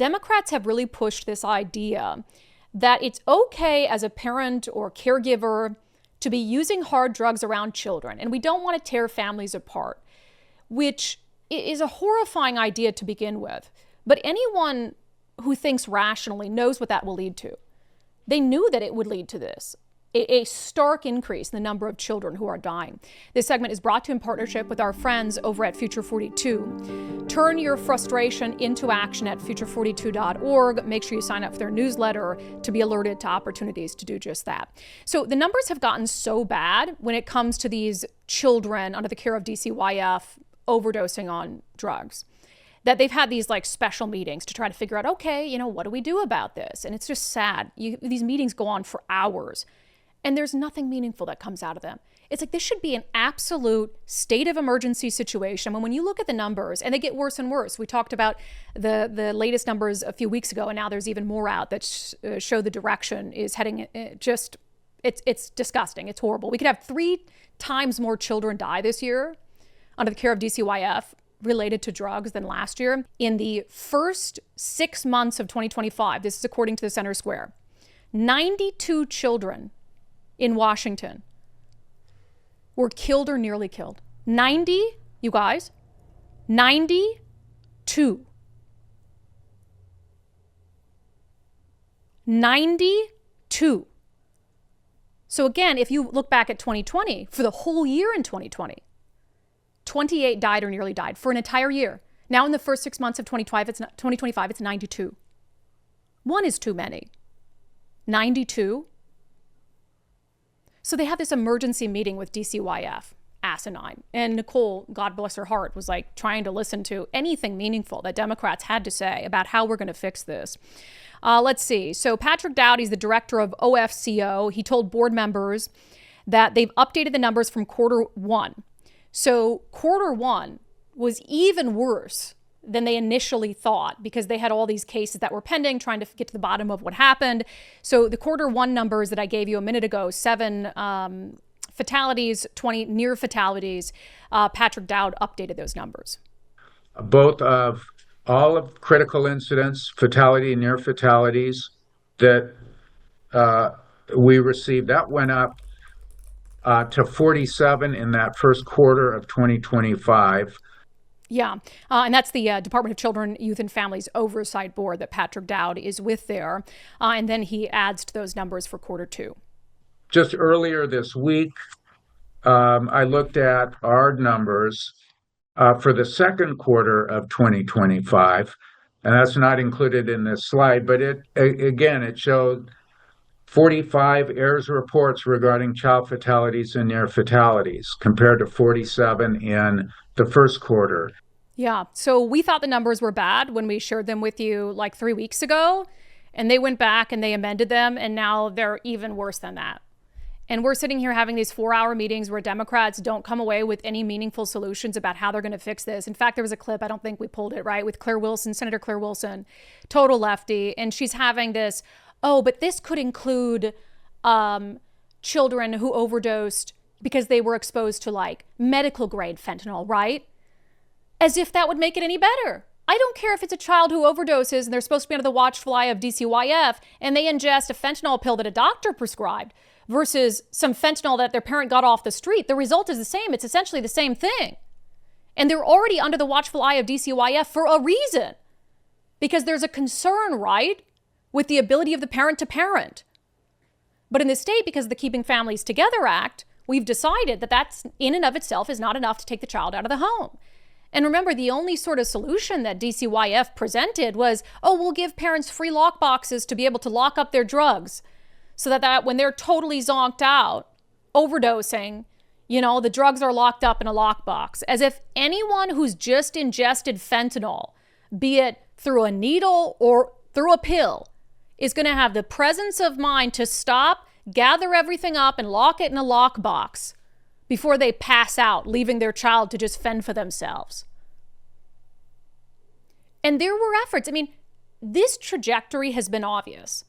Democrats have really pushed this idea that it's okay as a parent or caregiver to be using hard drugs around children, and we don't want to tear families apart, which is a horrifying idea to begin with. But anyone who thinks rationally knows what that will lead to. They knew that it would lead to this. A stark increase in the number of children who are dying. This segment is brought to you in partnership with our friends over at Future 42. Turn your frustration into action at future42.org. Make sure you sign up for their newsletter to be alerted to opportunities to do just that. So the numbers have gotten so bad when it comes to these children under the care of DCYF overdosing on drugs, that they've had these like special meetings to try to figure out, okay, what do we do about this? And it's just sad. These meetings go on for hours. And there's nothing meaningful that comes out of them. It's like this should be an absolute state of emergency situation. When you look at the numbers, and they get worse and worse. We talked about the latest numbers a few weeks ago, and now there's even more out that show the direction is heading. It's disgusting. It's horrible. We could have 3 times more children die this year under the care of DCYF related to drugs than last year. In the first 6 months of 2025, this is according to the Center Square, 92 children in Washington were killed or nearly killed. 90, you guys, 92. 92. So again, if you look back at 2020, for the whole year in 2020, 28 died or nearly died for an entire year. Now in the first 6 months of 2025, it's 92. One is too many. 92. So they had this emergency meeting with DCYF, asinine. And Nicole, God bless her heart, was like trying to listen to anything meaningful that Democrats had to say about how we're going to fix this. Let's see. So Patrick Dowdy's the director of OFCO. He told board members that they've updated the numbers from Q1. So Q1 was even worse than they initially thought because they had all these cases that were pending, trying to get to the bottom of what happened. So the Q1 numbers that I gave you a minute ago, 7 fatalities, 20 near fatalities, Patrick Dowd updated those numbers. Both of all of critical incidents, fatality and near fatalities that we received, that went up to 47 in that first quarter of 2025. Yeah, and that's the Department of Children, Youth and Families Oversight Board that Patrick Dowd is with there. And then he adds to those numbers for Q2. Just earlier this week, I looked at our numbers for the second quarter of 2025, and that's not included in this slide, but it showed 45 errors reports regarding child fatalities and near fatalities compared to 47 in the first quarter. Yeah, so we thought the numbers were bad when we shared them with you like 3 weeks ago, and they went back and they amended them, and now they're even worse than that. And we're sitting here having these 4-hour meetings where Democrats don't come away with any meaningful solutions about how they're going to fix this. In fact, there was a clip, I don't think we pulled it, right, with Claire Wilson, Senator Claire Wilson, total lefty, and she's having this, but this could include children who overdosed because they were exposed to like medical grade fentanyl, right? As if that would make it any better. I don't care if it's a child who overdoses and they're supposed to be under the watchful eye of DCYF and they ingest a fentanyl pill that a doctor prescribed versus some fentanyl that their parent got off the street. The result is the same. It's essentially the same thing. And they're already under the watchful eye of DCYF for a reason. Because there's a concern, right, with the ability of the parent to parent. But in the state, because of the Keeping Families Together Act, we've decided that that's in and of itself is not enough to take the child out of the home. And remember, the only sort of solution that DCYF presented was, we'll give parents free lock boxes to be able to lock up their drugs so that when they're totally zonked out, overdosing, the drugs are locked up in a lockbox. As if anyone who's just ingested fentanyl, be it through a needle or through a pill, is going to have the presence of mind to stop, gather everything up, and lock it in a lockbox before they pass out, leaving their child to just fend for themselves. And there were efforts. I mean, this trajectory has been obvious.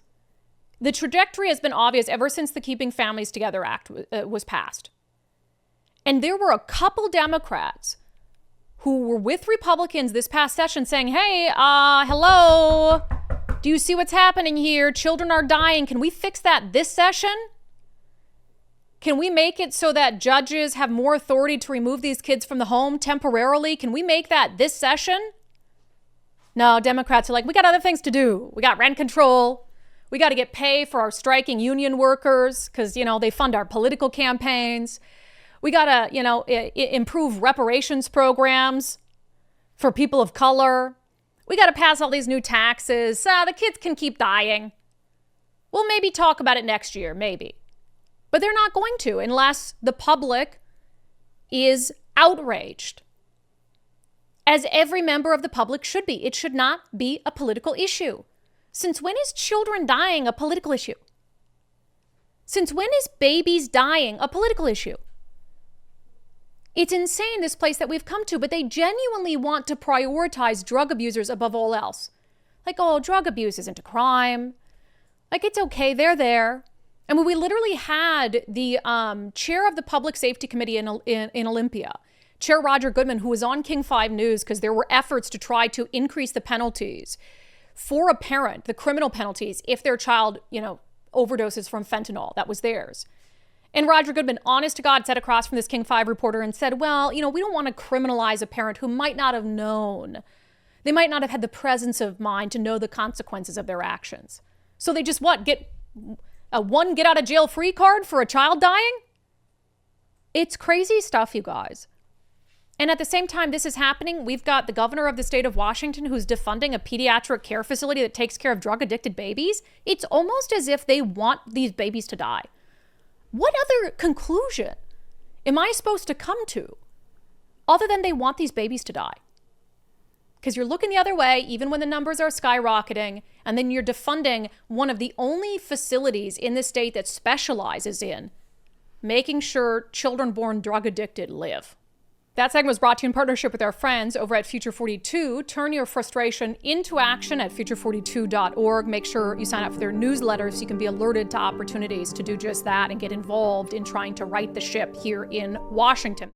The trajectory has been obvious ever since the Keeping Families Together Act was passed. And there were a couple Democrats who were with Republicans this past session saying, hey, hello, do you see what's happening here? Children are dying. Can we fix that this session? Can we make it so that judges have more authority to remove these kids from the home temporarily? Can we make that this session? No, Democrats are like, we got other things to do. We got rent control. We got to get pay for our striking union workers because, they fund our political campaigns. We got to, improve reparations programs for people of color. We got to pass all these new taxes. The kids can keep dying. We'll maybe talk about it next year, maybe. But they're not going to unless the public is outraged. As every member of the public should be. It should not be a political issue. Since when is children dying a political issue? Since when is babies dying a political issue? It's insane, this place that we've come to, but they genuinely want to prioritize drug abusers above all else. Like, oh, drug abuse isn't a crime. Like, it's okay, they're there. And when we literally had the chair of the Public Safety Committee in Olympia, Chair Roger Goodman, who was on King 5 News because there were efforts to try to increase the penalties for a parent, the criminal penalties, if their child, overdoses from fentanyl. That was theirs. And Roger Goodman, honest to God, sat across from this King 5 reporter and said, well, we don't want to criminalize a parent who might not have known. They might not have had the presence of mind to know the consequences of their actions. So they just get a get out of jail free card for a child dying? It's crazy stuff, you guys. And at the same time this is happening, we've got the governor of the state of Washington who's defunding a pediatric care facility that takes care of drug-addicted babies. It's almost as if they want these babies to die. What other conclusion am I supposed to come to other than they want these babies to die? Because you're looking the other way, even when the numbers are skyrocketing, and then you're defunding one of the only facilities in the state that specializes in making sure children born drug-addicted live. That segment was brought to you in partnership with our friends over at Future 42. Turn your frustration into action at future42.org. Make sure you sign up for their newsletter so you can be alerted to opportunities to do just that and get involved in trying to right the ship here in Washington.